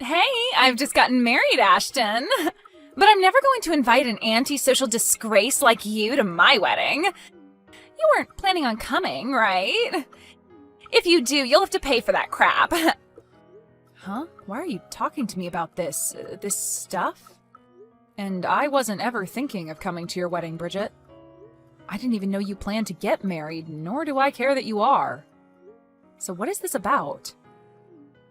Hey, I've just gotten married, Ashton. But I'm never going to invite an antisocial disgrace like you to my wedding. You weren't planning on coming, right? If you do, you'll have to pay for that crap. Huh? Why are you talking to me about this stuff? And I wasn't ever thinking of coming to your wedding, Bridget. I didn't even know you planned to get married, nor do I care that you are. So what is this about?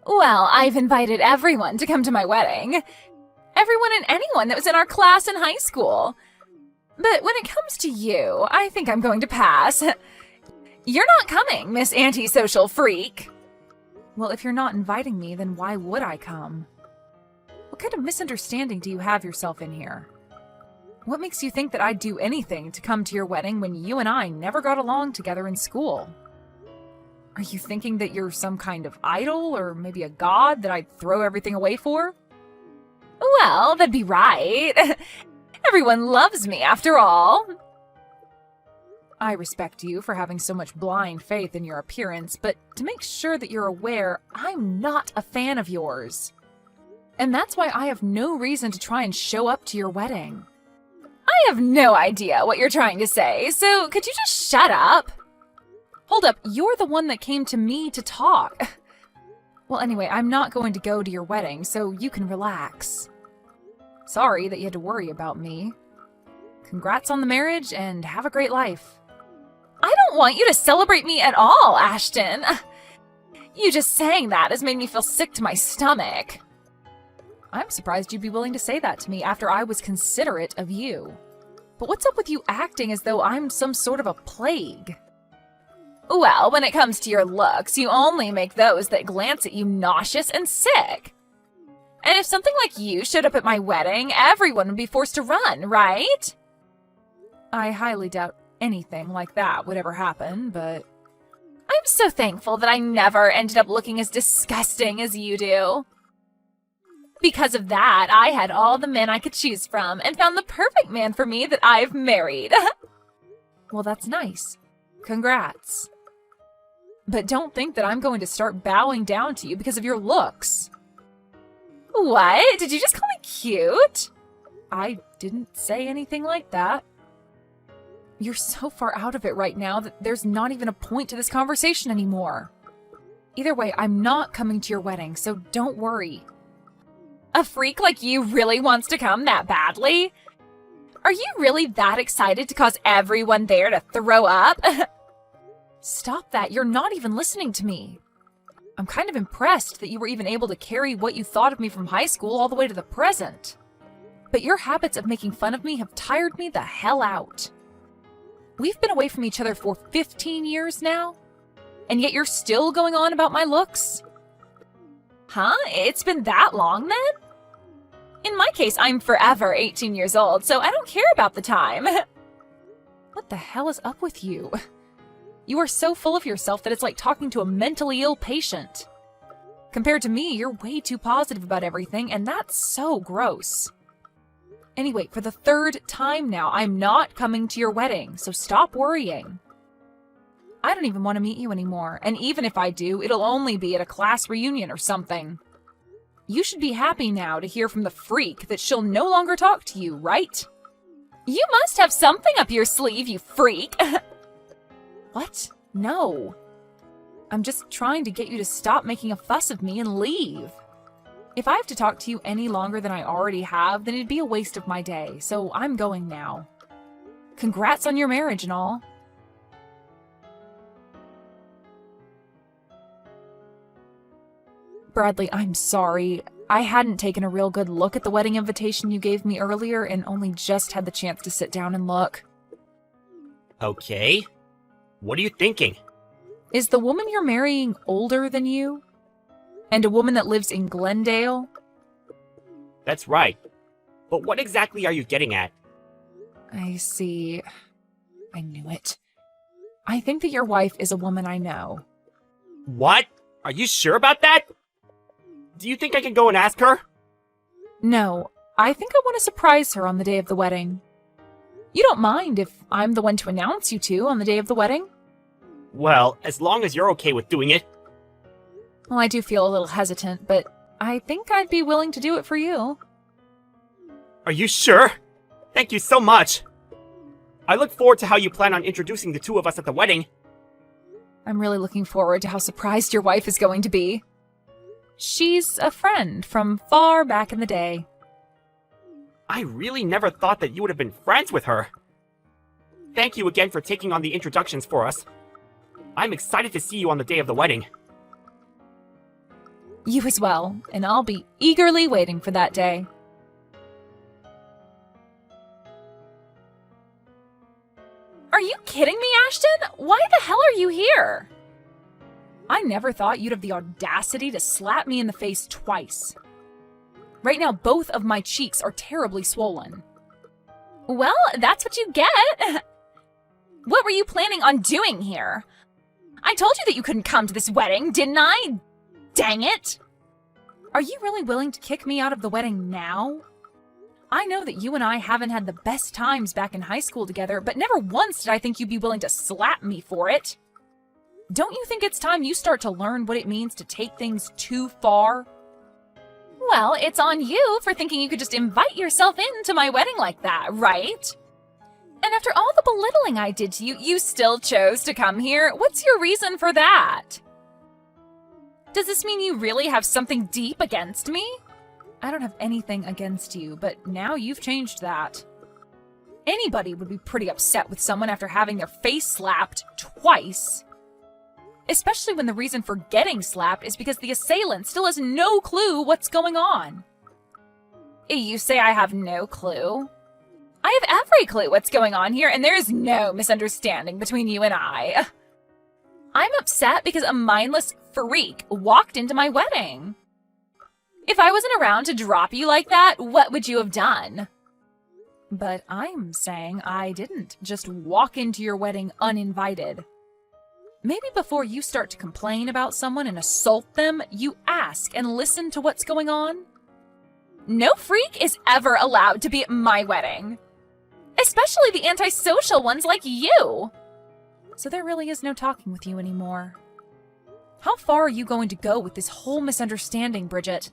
Well, I've invited everyone to come to my wedding. Everyone and anyone that was in our class in high school. But when it comes to you, I think I'm going to pass. You're not coming, Miss Antisocial Freak. Well, if you're not inviting me, then why would I come? What kind of misunderstanding do you have yourself in here? What makes you think that I'd do anything to come to your wedding when you and I never got along together in school? Are you thinking that you're some kind of idol, or maybe a god that I'd throw everything away for? Well, that'd be right. Everyone loves me, after all. I respect you for having so much blind faith in your appearance, but to make sure that you're aware, I'm not a fan of yours. And that's why I have no reason to try and show up to your wedding. I have no idea what you're trying to say, so could you just shut up? Hold up, you're the one that came to me to talk. Well, anyway, I'm not going to go to your wedding, so you can relax. Sorry that you had to worry about me. Congrats on the marriage, and have a great life. I don't want you to celebrate me at all, Ashton. You just saying that has made me feel sick to my stomach. I'm surprised you'd be willing to say that to me after I was considerate of you. But what's up with you acting as though I'm some sort of a plague? Well, when it comes to your looks, you only make those that glance at you nauseous and sick. And if something like you showed up at my wedding, everyone would be forced to run, right? I highly doubt anything like that would ever happen, but I'm so thankful that I never ended up looking as disgusting as you do. Because of that, I had all the men I could choose from and found the perfect man for me that I've married. Well, that's nice. Congrats. But don't think that I'm going to start bowing down to you because of your looks. What? Did you just call me cute? I didn't say anything like that. You're so far out of it right now that there's not even a point to this conversation anymore. Either way, I'm not coming to your wedding, so don't worry. A freak like you really wants to come that badly? Are you really that excited to cause everyone there to throw up? Stop that, you're not even listening to me. I'm kind of impressed that you were even able to carry what you thought of me from high school all the way to the present. But your habits of making fun of me have tired me the hell out. We've been away from each other for 15 years now, and yet you're still going on about my looks? Huh? It's been that long then? In my case, I'm forever 18 years old, so I don't care about the time. What the hell is up with you? You are so full of yourself that it's like talking to a mentally ill patient. Compared to me, you're way too positive about everything, and that's so gross. Anyway, for the third time now, I'm not coming to your wedding, so stop worrying. I don't even want to meet you anymore, and even if I do, it'll only be at a class reunion or something. You should be happy now to hear from the freak that she'll no longer talk to you, right? You must have something up your sleeve, you freak! What? No. I'm just trying to get you to stop making a fuss of me and leave. If I have to talk to you any longer than I already have, then it'd be a waste of my day, so I'm going now. Congrats on your marriage and all. Bradley, I'm sorry. I hadn't taken a real good look at the wedding invitation you gave me earlier and only just had the chance to sit down and look. Okay. What are you thinking? Is the woman you're marrying older than you? And a woman that lives in Glendale? That's right. But what exactly are you getting at? I see. I knew it. I think that your wife is a woman I know. What? Are you sure about that? Do you think I can go and ask her? No, I think I want to surprise her on the day of the wedding. You don't mind if I'm the one to announce you two on the day of the wedding? Well, as long as you're okay with doing it. Well, I do feel a little hesitant, but I think I'd be willing to do it for you. Are you sure? Thank you so much. I look forward to how you plan on introducing the two of us at the wedding. I'm really looking forward to how surprised your wife is going to be. She's a friend from far back in the day. I really never thought that you would have been friends with her. Thank you again for taking on the introductions for us. I'm excited to see you on the day of the wedding. You as well, and I'll be eagerly waiting for that day. Are you kidding me, Ashton? Why the hell are you here? I never thought you'd have the audacity to slap me in the face twice. Right now, both of my cheeks are terribly swollen. Well, that's what you get. What were you planning on doing here? I told you that you couldn't come to this wedding, didn't I? Dang it! Are you really willing to kick me out of the wedding now? I know that you and I haven't had the best times back in high school together, but never once did I think you'd be willing to slap me for it. Don't you think it's time you start to learn what it means to take things too far? Well, it's on you for thinking you could just invite yourself into my wedding like that, right? And after all the belittling I did to you, you still chose to come here? What's your reason for that? Does this mean you really have something deep against me? I don't have anything against you, but now you've changed that. Anybody would be pretty upset with someone after having their face slapped twice. Especially when the reason for getting slapped is because the assailant still has no clue what's going on. You say I have no clue? I have every clue what's going on here, and there is no misunderstanding between you and I. I'm upset because a mindless freak walked into my wedding. If I wasn't around to drop you like that, what would you have done? But I'm saying I didn't just walk into your wedding uninvited. Maybe before you start to complain about someone and assault them, you ask and listen to what's going on. No freak is ever allowed to be at my wedding. Especially the antisocial ones like you. So there really is no talking with you anymore. How far are you going to go with this whole misunderstanding, Bridget?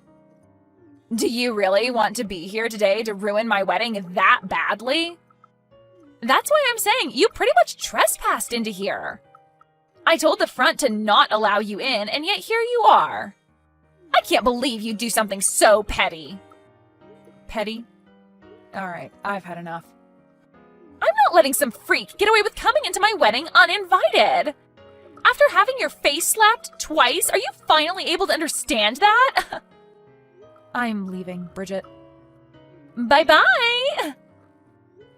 Do you really want to be here today to ruin my wedding that badly? That's why I'm saying you pretty much trespassed into here. I told the front to not allow you in, and yet here you are. I can't believe you'd do something so petty. Petty? Alright, I've had enough. I'm not letting some freak get away with coming into my wedding uninvited. After having your face slapped twice, are you finally able to understand that? I'm leaving, Bridget. Bye-bye!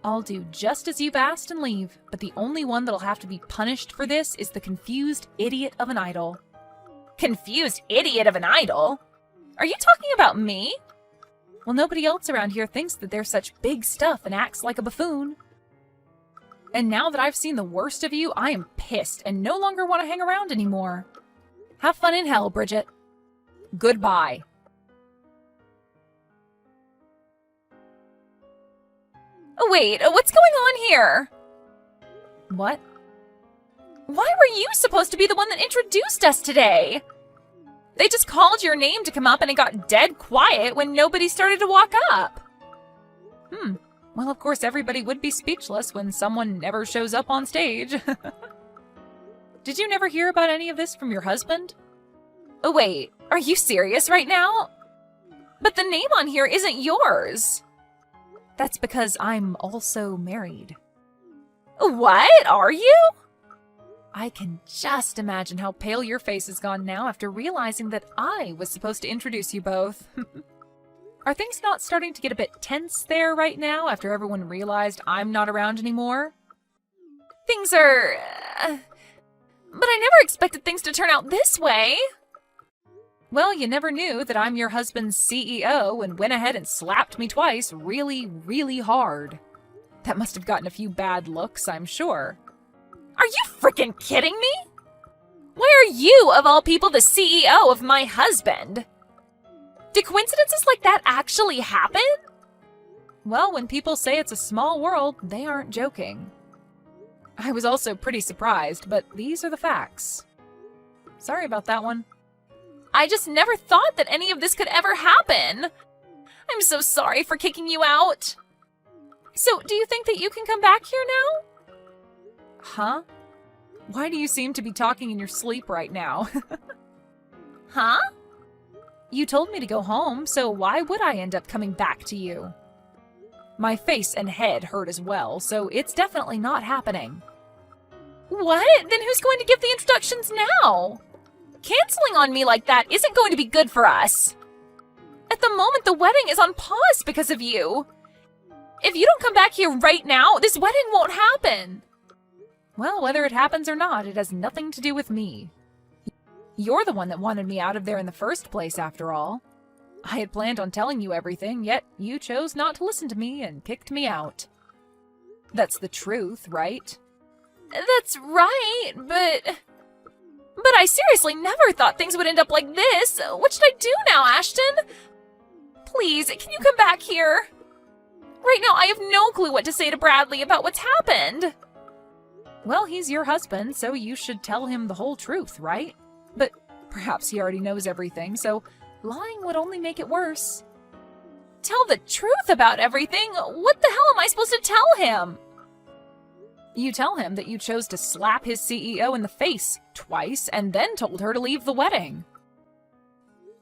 I'll do just as you've asked and leave, but the only one that'll have to be punished for this is the confused idiot of an idol. Confused idiot of an idol? Are you talking about me? Well, nobody else around here thinks that they're such big stuff and acts like a buffoon. And now that I've seen the worst of you, I am pissed and no longer want to hang around anymore. Have fun in hell, Bridget. Goodbye. Oh, wait, what's going on here? What? Why were you supposed to be the one that introduced us today? They just called your name to come up and it got dead quiet when nobody started to walk up. Well, of course, everybody would be speechless when someone never shows up on stage. Did you never hear about any of this from your husband? Oh, wait, are you serious right now? But the name on here isn't yours. That's because I'm also married. What? Are you? I can just imagine how pale your face has gone now after realizing that I was supposed to introduce you both. Are things not starting to get a bit tense there right now after everyone realized I'm not around anymore? Things are... But I never expected things to turn out this way. Well, you never knew that I'm your husband's CEO and went ahead and slapped me twice really, really hard. That must have gotten a few bad looks, I'm sure. Are you freaking kidding me? Why are you, of all people, the CEO of my husband? Do coincidences like that actually happen? Well, when people say it's a small world, they aren't joking. I was also pretty surprised, but these are the facts. Sorry about that one. I just never thought that any of this could ever happen. I'm so sorry for kicking you out. So, do you think that you can come back here now? Huh? Why do you seem to be talking in your sleep right now? Huh? You told me to go home, so why would I end up coming back to you? My face and head hurt as well, so it's definitely not happening. What? Then who's going to give the introductions now? Canceling on me like that isn't going to be good for us. At the moment, the wedding is on pause because of you. If you don't come back here right now, this wedding won't happen. Well, whether it happens or not, it has nothing to do with me. You're the one that wanted me out of there in the first place, after all. I had planned on telling you everything, yet you chose not to listen to me and kicked me out. That's the truth, right? That's right, but I seriously never thought things would end up like this. What should I do now, Ashton? Please, can you come back here? Right now, I have no clue what to say to Bradley about what's happened. Well, he's your husband, so you should tell him the whole truth, right? But perhaps he already knows everything, so lying would only make it worse. Tell the truth about everything? What the hell am I supposed to tell him? You tell him that you chose to slap his CEO in the face twice and then told her to leave the wedding.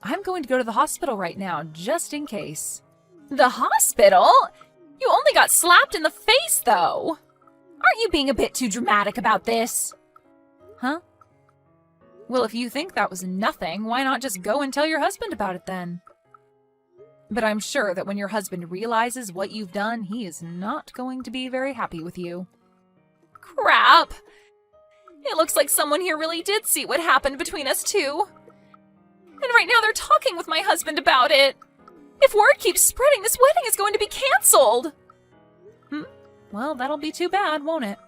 I'm going to go to the hospital right now, just in case. The hospital? You only got slapped in the face, though. Aren't you being a bit too dramatic about this? Huh? Well, if you think that was nothing, why not just go and tell your husband about it then? But I'm sure that when your husband realizes what you've done, he is not going to be very happy with you. Crap! It looks like someone here really did see what happened between us two. And right now they're talking with my husband about it. If word keeps spreading, this wedding is going to be canceled. Well, that'll be too bad, won't it?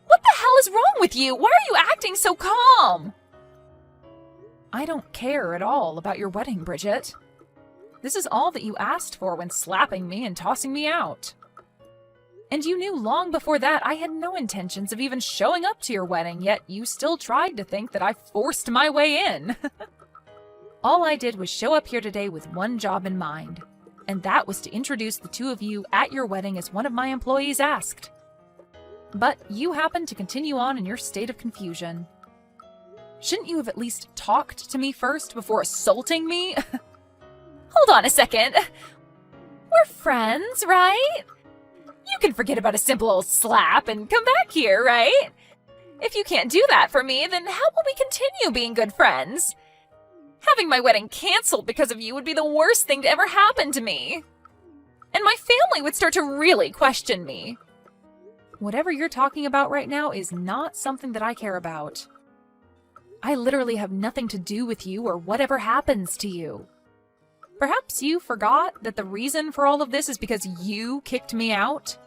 What the hell is wrong with you? Why are you acting so calm? I don't care at all about your wedding, Bridget. This is all that you asked for when slapping me and tossing me out. And you knew long before that I had no intentions of even showing up to your wedding, yet you still tried to think that I forced my way in. All I did was show up here today with one job in mind, and that was to introduce the two of you at your wedding as one of my employees asked. But you happened to continue on in your state of confusion. Shouldn't you have at least talked to me first before assaulting me? Hold on a second. We're friends, right? You can forget about a simple old slap and come back here, right? If you can't do that for me, then how will we continue being good friends? Having my wedding canceled because of you would be the worst thing to ever happen to me. And my family would start to really question me. Whatever you're talking about right now is not something that I care about. I literally have nothing to do with you or whatever happens to you. Perhaps you forgot that the reason for all of this is because you kicked me out?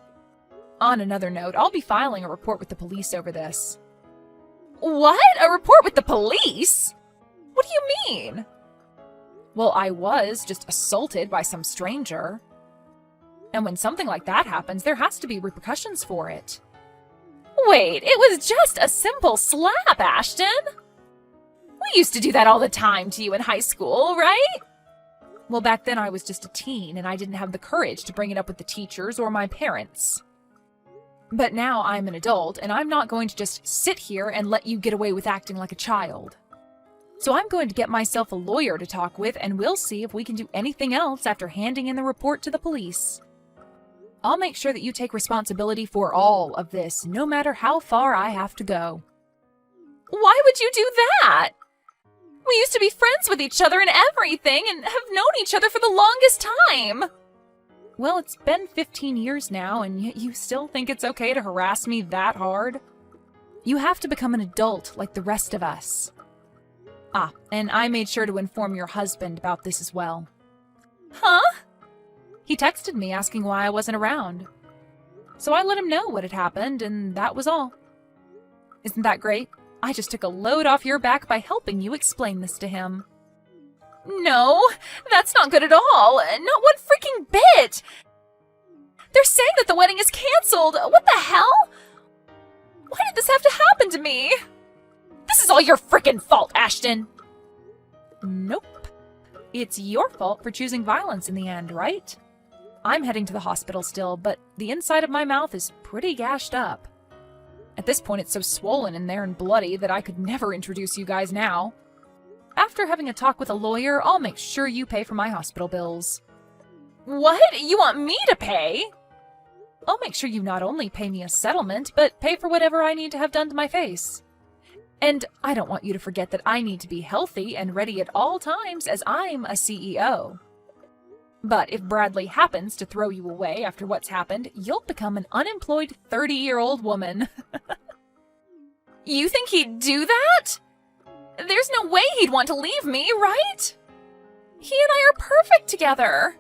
On another note, I'll be filing a report with the police over this. What? A report with the police? What do you mean? Well, I was just assaulted by some stranger. And when something like that happens, there has to be repercussions for it. Wait, it was just a simple slap, Ashton. We used to do that all the time to you in high school, right? Well, back then I was just a teen and I didn't have the courage to bring it up with the teachers or my parents. But now I'm an adult and I'm not going to just sit here and let you get away with acting like a child. So I'm going to get myself a lawyer to talk with and we'll see if we can do anything else after handing in the report to the police. I'll make sure that you take responsibility for all of this, no matter how far I have to go. Why would you do that? We used to be friends with each other and everything and have known each other for the longest time. Well, it's been 15 years now, and yet you still think it's okay to harass me that hard? You have to become an adult like the rest of us. Ah, and I made sure to inform your husband about this as well. Huh? He texted me asking why I wasn't around. So I let him know what had happened, and that was all. Isn't that great? I just took a load off your back by helping you explain this to him. No, that's not good at all. Not one freaking bit. They're saying that the wedding is canceled. What the hell? Why did this have to happen to me? This is all your freaking fault, Ashton. Nope. It's your fault for choosing violence in the end, right? I'm heading to the hospital still, but the inside of my mouth is pretty gashed up. At this point, it's so swollen in there and bloody that I could never introduce you guys now. After having a talk with a lawyer, I'll make sure you pay for my hospital bills. What? You want me to pay? I'll make sure you not only pay me a settlement, but pay for whatever I need to have done to my face. And I don't want you to forget that I need to be healthy and ready at all times, as I'm a CEO. But if Bradley happens to throw you away after what's happened, you'll become an unemployed 30-year-old woman. You think he'd do that? There's no way he'd want to leave me, right? He and I are perfect together.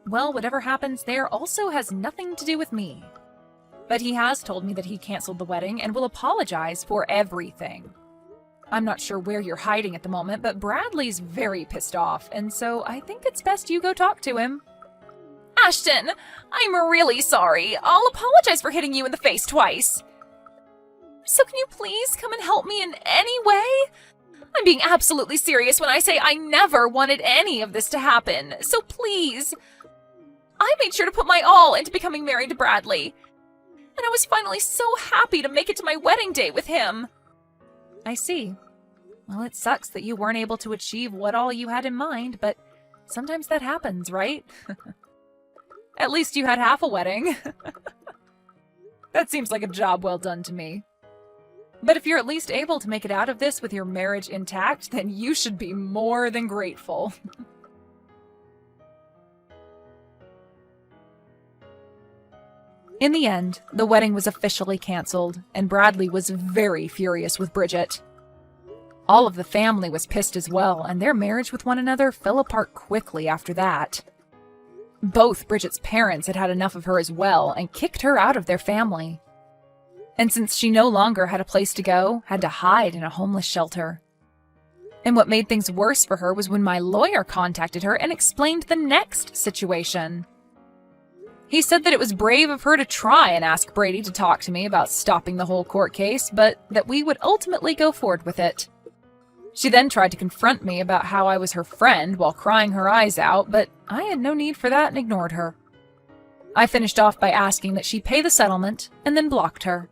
Well, whatever happens there also has nothing to do with me. But he has told me that he canceled the wedding and will apologize for everything. I'm not sure where you're hiding at the moment, but Bradley's very pissed off, and so I think it's best you go talk to him. Ashton, I'm really sorry. I'll apologize for hitting you in the face twice. So can you please come and help me in any way? I'm being absolutely serious when I say I never wanted any of this to happen, so please. I made sure to put my all into becoming married to Bradley, and I was finally so happy to make it to my wedding day with him. I see. Well, it sucks that you weren't able to achieve what all you had in mind, but sometimes that happens, right? At least you had half a wedding. That seems like a job well done to me. But if you're at least able to make it out of this with your marriage intact, then you should be more than grateful. In the end, the wedding was officially canceled, and Bradley was very furious with Bridget. All of the family was pissed as well, and their marriage with one another fell apart quickly after that. Both Bridget's parents had had enough of her as well and kicked her out of their family. And since she no longer had a place to go, had to hide in a homeless shelter. And what made things worse for her was when my lawyer contacted her and explained the next situation. He said that it was brave of her to try and ask Brady to talk to me about stopping the whole court case, but that we would ultimately go forward with it. She then tried to confront me about how I was her friend while crying her eyes out, but I had no need for that and ignored her. I finished off by asking that she pay the settlement and then blocked her.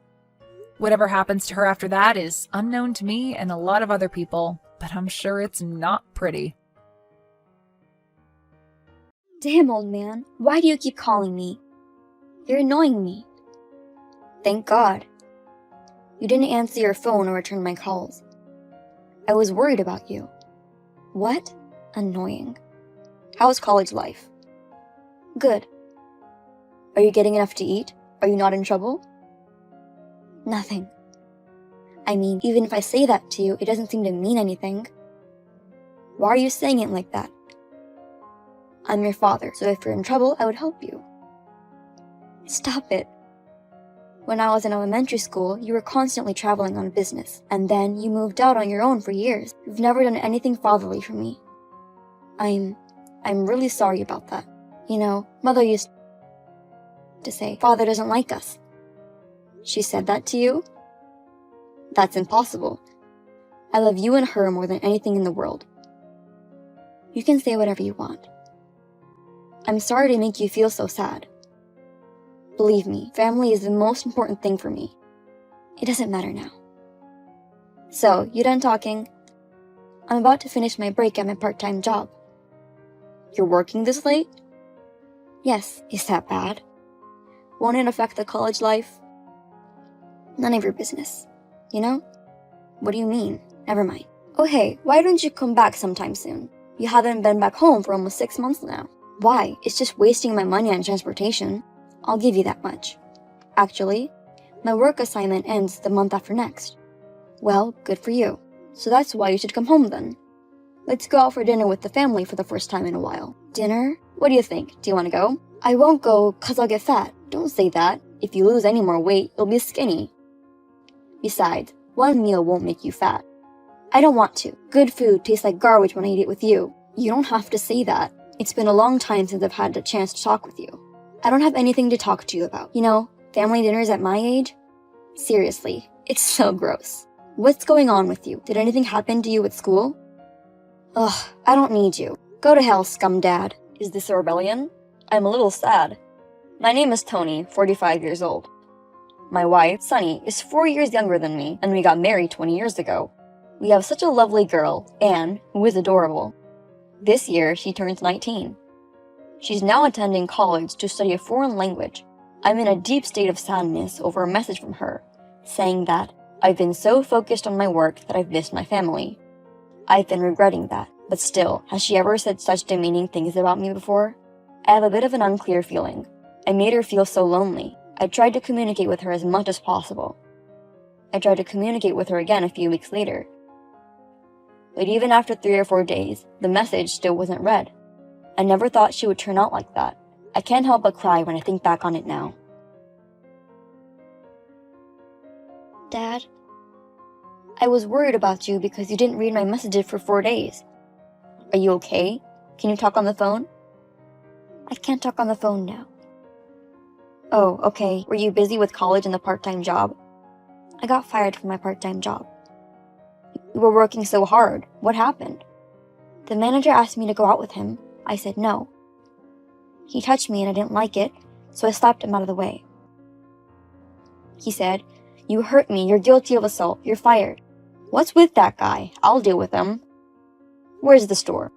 Whatever happens to her after that is unknown to me and a lot of other people, but I'm sure it's not pretty. Damn, old man, why do you keep calling me? You're annoying me. Thank God. You didn't answer your phone or return my calls. I was worried about you. What? Annoying. How's college life? Good. Are you getting enough to eat? Are you not in trouble? Nothing. I mean, even if I say that to you, it doesn't seem to mean anything. Why are you saying it like that? I'm your father, so if you're in trouble, I would help you. Stop it. When I was in elementary school, you were constantly traveling on business, and then you moved out on your own for years. You've never done anything fatherly for me. I'm really sorry about that. You know, Mother used to say, Father doesn't like us. She said that to you? That's impossible. I love you and her more than anything in the world. You can say whatever you want. I'm sorry to make you feel so sad. Believe me, family is the most important thing for me. It doesn't matter now. So, you done talking? I'm about to finish my break at my part-time job. You're working this late? Yes, is that bad? Won't it affect the college life? None of your business. You know? What do you mean? Never mind. Oh hey, why don't you come back sometime soon? You haven't been back home for almost 6 months now. Why? It's just wasting my money on transportation. I'll give you that much. Actually, my work assignment ends the month after next. Well, good for you. So that's why you should come home then. Let's go out for dinner with the family for the first time in a while. Dinner? What do you think? Do you want to go? I won't go 'cause I'll get fat. Don't say that. If you lose any more weight, you'll be skinny. Besides, one meal won't make you fat. I don't want to. Good food tastes like garbage when I eat it with you. You don't have to say that. It's been a long time since I've had a chance to talk with you. I don't have anything to talk to you about. You know, family dinners at my age? Seriously, it's so gross. What's going on with you? Did anything happen to you at school? Ugh, I don't need you. Go to hell, scum dad. Is this a rebellion? I'm a little sad. My name is Tony, 45 years old. My wife, Sunny, is 4 years younger than me, and we got married 20 years ago. We have such a lovely girl, Anne, who is adorable. This year, she turns 19. She's now attending college to study a foreign language. I'm in a deep state of sadness over a message from her, saying that I've been so focused on my work that I've missed my family. I've been regretting that, but still, has she ever said such demeaning things about me before? I have a bit of an unclear feeling. I made her feel so lonely. I tried to communicate with her as much as possible. I tried to communicate with her again a few weeks later. But even after 3 or 4 days, the message still wasn't read. I never thought she would turn out like that. I can't help but cry when I think back on it now. Dad, I was worried about you because you didn't read my messages for 4 days. Are you okay? Can you talk on the phone? I can't talk on the phone now. Oh, okay. Were you busy with college and the part-time job? I got fired from my part-time job. You were working so hard. What happened? The manager asked me to go out with him. I said no. He touched me and I didn't like it, so I slapped him out of the way. He said, "You hurt me. You're guilty of assault. You're fired." What's with that guy? I'll deal with him. Where's the store?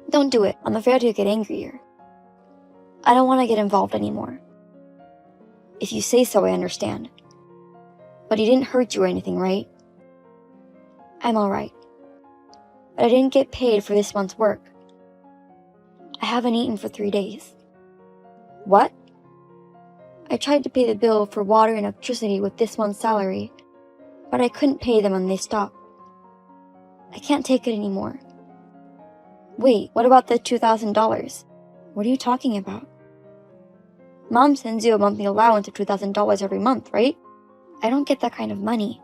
Don't do it. I'm afraid he'll get angrier. I don't want to get involved anymore. If you say so, I understand. But he didn't hurt you or anything, right? I'm alright. But I didn't get paid for this month's work. I haven't eaten for 3 days. What? I tried to pay the bill for water and electricity with this month's salary, but I couldn't pay them and they stopped. I can't take it anymore. Wait, what about the $2,000? What are you talking about? Mom sends you a monthly allowance of $2,000 every month, right? I don't get that kind of money.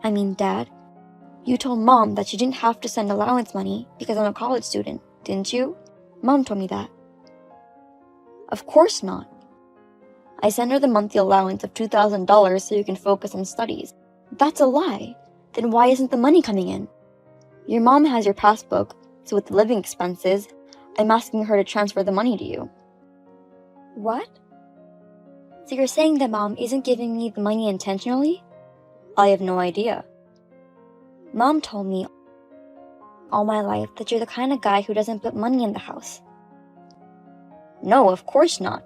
I mean, Dad, you told Mom that she didn't have to send allowance money because I'm a college student, didn't you? Mom told me that. Of course not. I send her the monthly allowance of $2,000 so you can focus on studies. That's a lie. Then why isn't the money coming in? Your mom has your passbook, so with the living expenses, I'm asking her to transfer the money to you. What? So you're saying that Mom isn't giving me the money intentionally? I have no idea. Mom told me all my life that you're the kind of guy who doesn't put money in the house. No, of course not.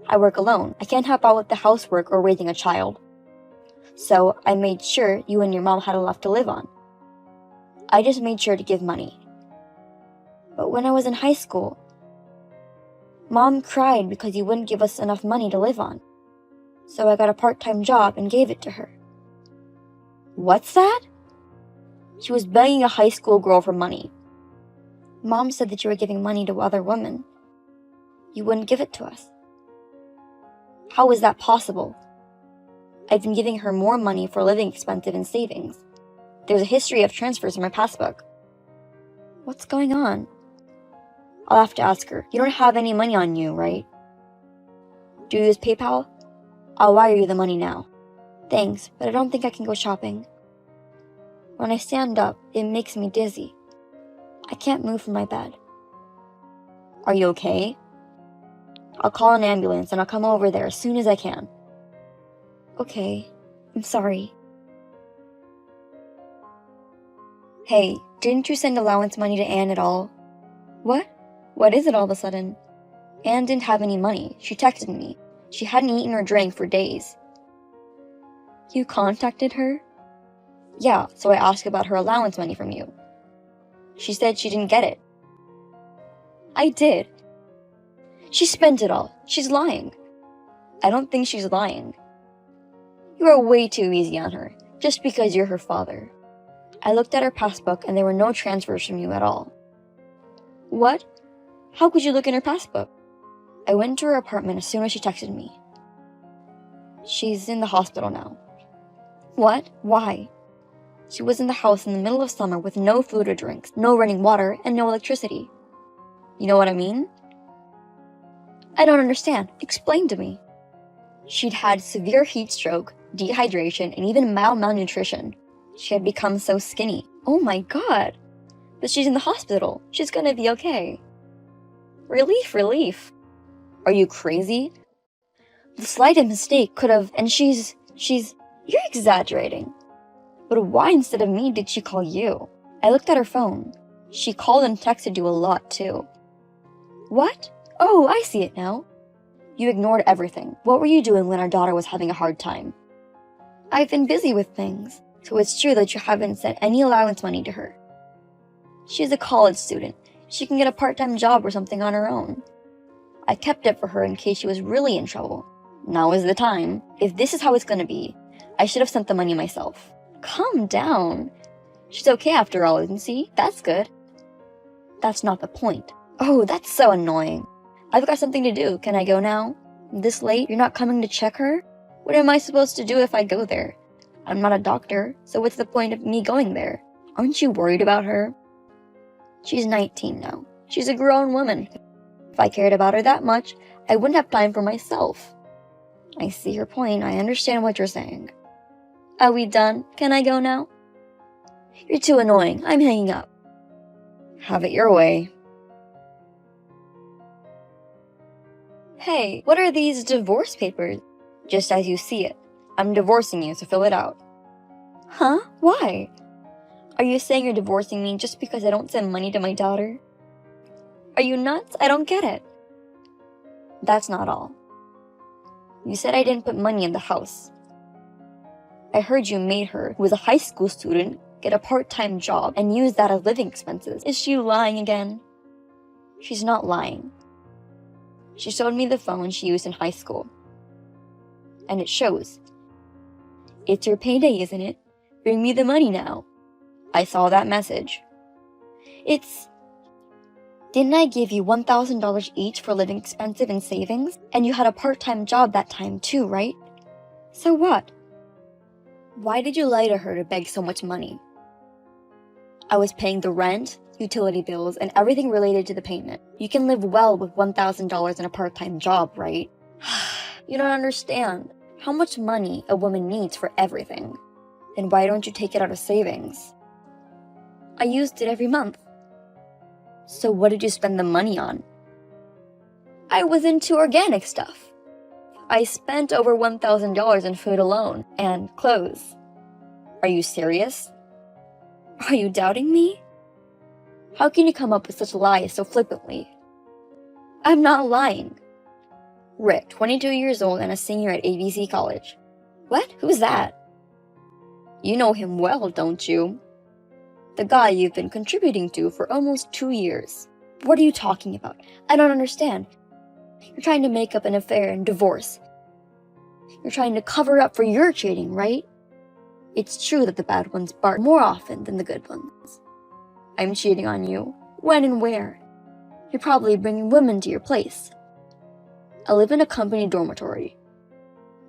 I work alone. I can't help out with the housework or raising a child. So I made sure you and your mom had enough to live on. I just made sure to give money. But when I was in high school, Mom cried because you wouldn't give us enough money to live on. So I got a part-time job and gave it to her. What's that? She was begging a high school girl for money. Mom said that you were giving money to other women. You wouldn't give it to us. How is that possible? I've been giving her more money for living expenses and savings. There's a history of transfers in my passbook. What's going on? I'll have to ask her. You don't have any money on you, right? Do you use PayPal? I'll wire you the money now. Thanks, but I don't think I can go shopping. When I stand up, it makes me dizzy. I can't move from my bed. Are you okay? I'll call an ambulance and I'll come over there as soon as I can. Okay, I'm sorry. Hey, didn't you send allowance money to Anne at all? What? What is it all of a sudden? Anne didn't have any money. She texted me. She hadn't eaten or drank for days. You contacted her? Yeah, so I asked about her allowance money from you. She said she didn't get it. I did. She spent it all. She's lying. I don't think she's lying. You are way too easy on her, just because you're her father. I looked at her passbook and there were no transfers from you at all. What? How could you look in her passbook? I went to her apartment as soon as she texted me. She's in the hospital now. What? Why? She was in the house in the middle of summer with no food or drinks, no running water, and no electricity. You know what I mean? I don't understand. Explain to me. She'd had severe heat stroke, dehydration, and even mild malnutrition. She had become so skinny. Oh my god! But she's in the hospital. She's gonna be okay. Relief, relief. Are you crazy? The slightest mistake could have, and you're exaggerating. But why instead of me did she call you? I looked at her phone. She called and texted you a lot too. What? Oh, I see it now. You ignored everything. What were you doing when our daughter was having a hard time? I've been busy with things, so it's true that you haven't sent any allowance money to her. She's a college student. She can get a part-time job or something on her own. I kept it for her in case she was really in trouble. Now is the time. If this is how it's gonna be, I should have sent the money myself. Calm down. She's okay after all, isn't she? That's good. That's not the point. Oh, that's so annoying. I've got something to do. Can I go now? This late? You're not coming to check her? What am I supposed to do if I go there? I'm not a doctor, so what's the point of me going there? Aren't you worried about her? She's 19 now. She's a grown woman. If I cared about her that much, I wouldn't have time for myself. I see your point. I understand what you're saying. Are we done? Can I go now? You're too annoying. I'm hanging up. Have it your way. Hey, what are these divorce papers? Just as you see it. I'm divorcing you, so fill it out. Huh? Why? Are you saying you're divorcing me just because I don't send money to my daughter? Are you nuts? I don't get it. That's not all. You said I didn't put money in the house. I heard you made her, who was a high school student, get a part-time job and use that as living expenses. Is she lying again? She's not lying. She showed me the phone she used in high school. And it shows. It's your payday, isn't it? Bring me the money now. I saw that message. Didn't I give you $1,000 each for living expenses and savings? And you had a part-time job that time too, right? So what? Why did you lie to her to beg so much money? I was paying the rent, utility bills, and everything related to the payment. You can live well with $1,000 in a part-time job, right? You don't understand how much money a woman needs for everything. Then why don't you take it out of savings? I used it every month. So what did you spend the money on? I was into organic stuff. I spent over $1,000 in food alone and clothes. Are you serious? Are you doubting me? How can you come up with such lies so flippantly? I'm not lying. Rick, 22 years old and a senior at ABC College. What? Who's that? You know him well, don't you? The guy you've been contributing to for almost 2 years. What are you talking about? I don't understand. You're trying to make up an affair and divorce. You're trying to cover up for your cheating, right? It's true that the bad ones bark more often than the good ones. I'm cheating on you. When and where? You're probably bringing women to your place. I live in a company dormitory.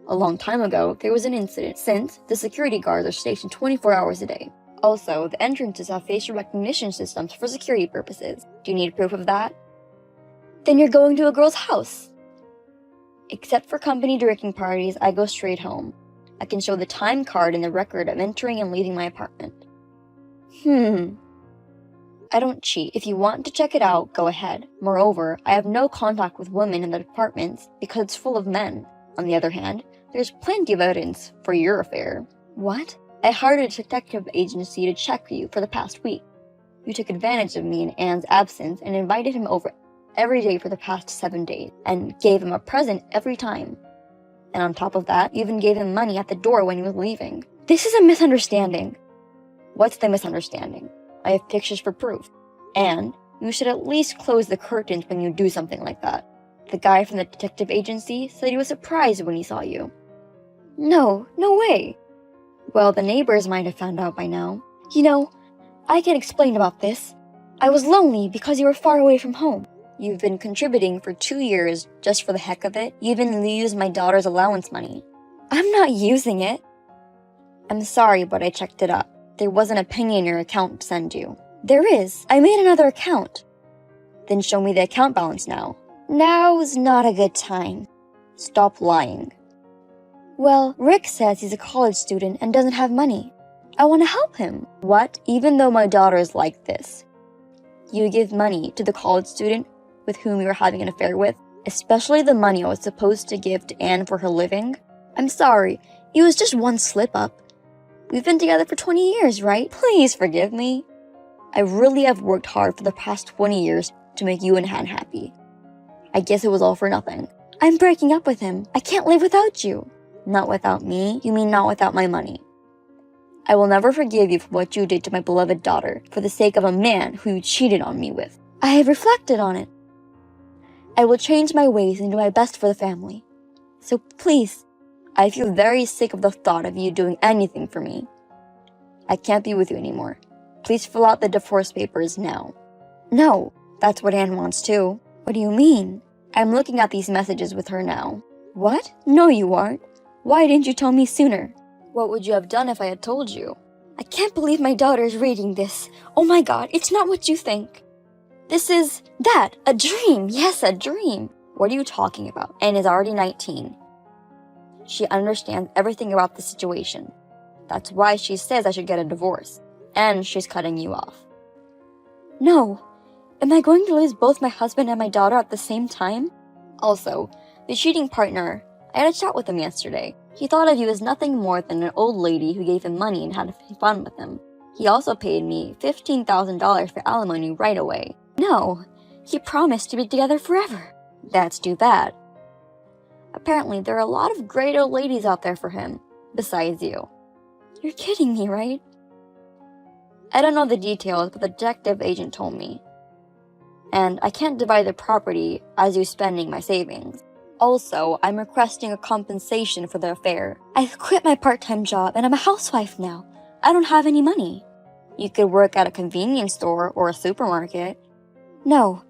A long time ago, there was an incident since the security guards are stationed 24 hours a day. Also, the entrances have facial recognition systems for security purposes. Do you need proof of that? Then you're going to a girl's house. Except for company drinking parties, I go straight home. I can show the time card and the record of entering and leaving my apartment. I don't cheat. If you want to check it out, go ahead. Moreover, I have no contact with women in the apartments because it's full of men. On the other hand, there's plenty of evidence for your affair. What? I hired a detective agency to check you for the past week. You took advantage of me in Anne's absence and invited him over every day for the past 7 days and gave him a present every time. And on top of that, you even gave him money at the door when he was leaving. This is a misunderstanding. What's the misunderstanding? I have pictures for proof. And you should at least close the curtains when you do something like that. The guy from the detective agency said he was surprised when he saw you. No way. Well, the neighbors might have found out by now. You know, I can explain about this. I was lonely because you were far away from home. You've been contributing for 2 years just for the heck of it. You even used my daughter's allowance money. I'm not using it. I'm sorry, but I checked it up. There wasn't a penny in your account to send you. There is. I made another account. Then show me the account balance now. Now's not a good time. Stop lying. Well, Rick says he's a college student and doesn't have money. I want to help him. What? Even though my daughter is like this, You give money to the college student with whom you were having an affair with, especially the money I was supposed to give to Anne for her living. I'm sorry, it was just one slip-up. We've been together for 20 years, right? Please forgive me. I really have worked hard for the past 20 years to make you and Han happy. I guess it was all for nothing. I'm breaking up with him. I can't live without you. Not without me? You mean not without my money? I will never forgive you for what you did to my beloved daughter for the sake of a man who you cheated on me with. I have reflected on it. I will change my ways and do my best for the family. So please, I feel very sick of the thought of you doing anything for me. I can't be with you anymore. Please fill out the divorce papers now. No, that's what Anne wants too. What do you mean? I'm looking at these messages with her now. What? No, you aren't. Why didn't you tell me sooner? What would you have done if I had told you? I can't believe my daughter is reading this. Oh my god, it's not what you think. This is that, a dream. Yes, a dream. What are you talking about? Anne is already 19. She understands everything about the situation. That's why she says I should get a divorce. And she's cutting you off. No. Am I going to lose both my husband and my daughter at the same time? Also, the cheating partner, I had a chat with him yesterday. He thought of you as nothing more than an old lady who gave him money and had fun with him. He also paid me $15,000 for alimony right away. No, he promised to be together forever. That's too bad. Apparently, there are a lot of great old ladies out there for him, besides you. You're kidding me, right? I don't know the details, but the detective agent told me. And I can't divide the property as you spending my savings. Also, I'm requesting a compensation for the affair. I've quit my part-time job and I'm a housewife now. I don't have any money. You could work at a convenience store or a supermarket. No,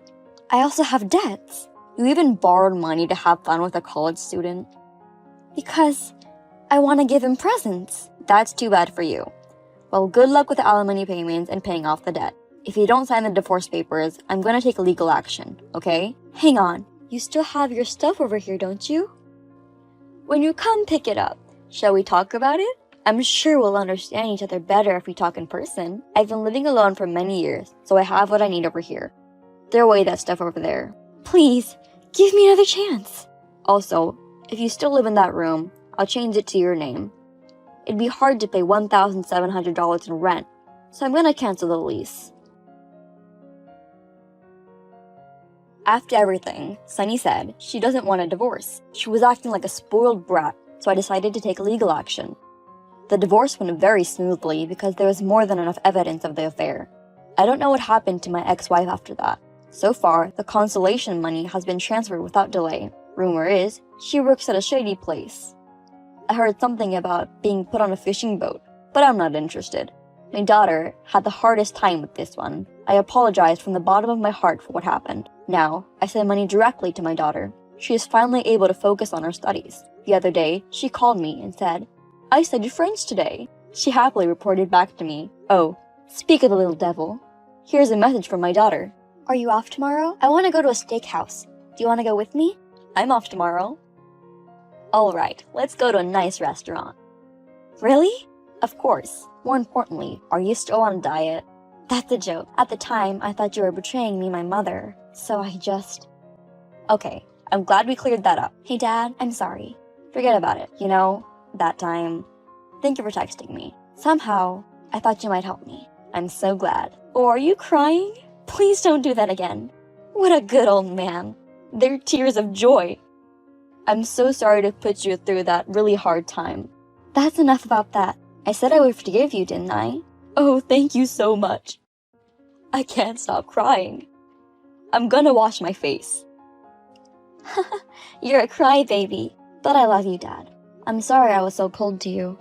I also have debts. You even borrowed money to have fun with a college student. Because I want to give him presents. That's too bad for you. Well, good luck with the alimony payments and paying off the debt. If you don't sign the divorce papers, I'm gonna take legal action, okay? Hang on. You still have your stuff over here, don't you? When you come pick it up, shall we talk about it? I'm sure we'll understand each other better if we talk in person. I've been living alone for many years, so I have what I need over here. Throw away that stuff over there. Please, give me another chance. Also, if you still live in that room, I'll change it to your name. It'd be hard to pay $1,700 in rent, so I'm gonna cancel the lease. After everything, Sunny said she doesn't want a divorce. She was acting like a spoiled brat, so I decided to take legal action. The divorce went very smoothly because there was more than enough evidence of the affair. I don't know what happened to my ex-wife after that. So far, the consolation money has been transferred without delay. Rumor is, she works at a shady place. I heard something about being put on a fishing boat, but I'm not interested. My daughter had the hardest time with this one. I apologized from the bottom of my heart for what happened. Now, I send money directly to my daughter. She is finally able to focus on her studies. The other day, she called me and said, "I studied French today." She happily reported back to me, "Oh, speak of the little devil. Here's a message from my daughter. Are you off tomorrow? I want to go to a steakhouse. Do you want to go with me? I'm off tomorrow." Alright, let's go to a nice restaurant. Really? Of course. More importantly, are you still on a diet? That's a joke. At the time, I thought you were betraying me and my mother, so I just... Okay, I'm glad we cleared that up. Hey Dad, I'm sorry. Forget about it. You know, that time. Thank you for texting me. Somehow, I thought you might help me. I'm so glad. Oh, are you crying? Please don't do that again. What a good old man. They're tears of joy. I'm so sorry to put you through that really hard time. That's enough about that. I said I would forgive you, didn't I? Oh, thank you so much. I can't stop crying. I'm gonna wash my face. You're a crybaby, but I love you, Dad. I'm sorry I was so cold to you.